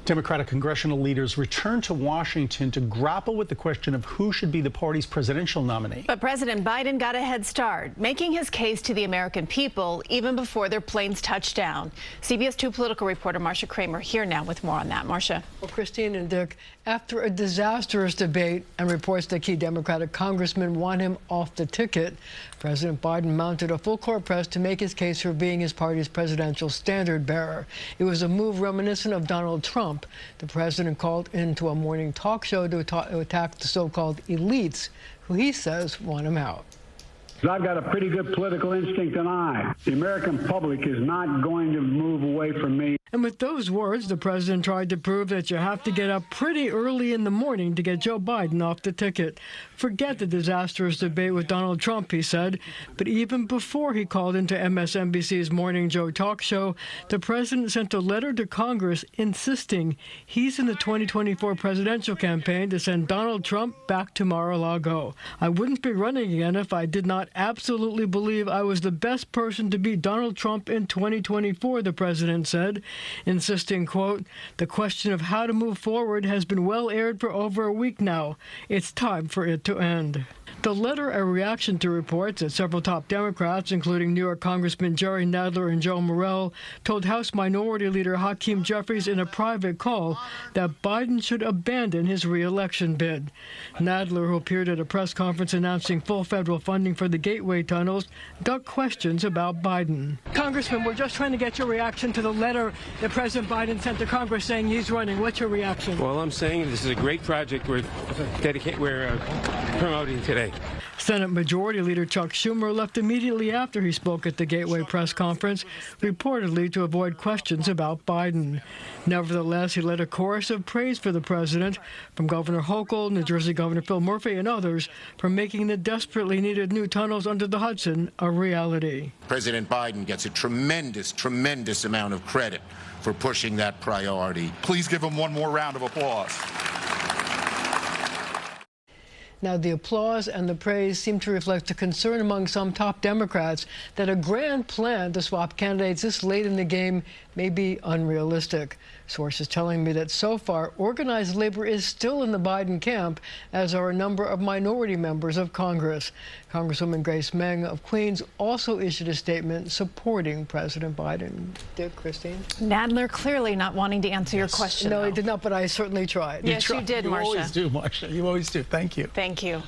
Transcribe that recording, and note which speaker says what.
Speaker 1: Democratic congressional leaders return to Washington to grapple with the question of who should be the party's presidential nominee.
Speaker 2: But President Biden got a head start, making his case to the American people even before their planes touched down. CBS 2 political reporter Marcia Kramer here now with more on that. Marcia.
Speaker 3: Well, Christine and Dick, after a disastrous debate and reports that key Democratic congressmen want him off the ticket, President Biden mounted a full-court press to make his case for being his party's presidential standard bearer. It was a move reminiscent of Donald Trump. The president called into a morning talk show to attack the so-called elites, who he says want him out.
Speaker 4: I've got a pretty good political instinct and eye. The American public is not going to move away from me.
Speaker 3: And with those words, the president tried to prove that you have to get up pretty early in the morning to get Joe Biden off the ticket. Forget the disastrous debate with Donald Trump, he said. But even before he called into MSNBC's Morning Joe talk show, the president sent a letter to Congress insisting he's in the 2024 presidential campaign to send Donald Trump back to Mar-a-Lago. I wouldn't be running again if I did not absolutely believe I was the best person to beat Donald Trump in 2024, the president said, insisting, quote, the question of how to move forward has been well aired for over a week now. It's time for it to end. The letter, a reaction to reports that several top Democrats, including New York Congressman Jerry Nadler and Joe Morell, told House Minority Leader Hakeem Jeffries in a private call that Biden should abandon his re-election bid. Nadler, who appeared at a press conference announcing full federal funding for the Gateway tunnels, ducked questions about Biden. Congressman, we're just trying to get your reaction to the letter that President Biden sent to Congress saying he's running. What's your reaction?
Speaker 5: Well, I'm saying this is a great project we're promoting today.
Speaker 3: Senate Majority Leader Chuck Schumer left immediately after he spoke at the Gateway press conference, reportedly to avoid questions about Biden. Nevertheless, he led a chorus of praise for the president, from Governor Hochul, New Jersey Governor Phil Murphy, and others, for making the desperately needed new tunnels under the Hudson a reality.
Speaker 6: President Biden gets a tremendous amount of credit for pushing that priority.
Speaker 7: Please give him one more round of applause.
Speaker 3: Now, the applause and the praise seem to reflect a concern among some top Democrats that a grand plan to swap candidates this late in the game may be unrealistic. Sources telling me that so far, organized labor is still in the Biden camp, as are a number of minority members of Congress. Congresswoman Grace Meng of Queens also issued a statement supporting President Biden. Dick, Christine?
Speaker 2: Nadler clearly not wanting to answer your question.
Speaker 3: No, he did not, but I certainly tried.
Speaker 2: Yes, you did, Marcia.
Speaker 1: You always do, Marcia. You always do. Thank you.
Speaker 2: Thank you.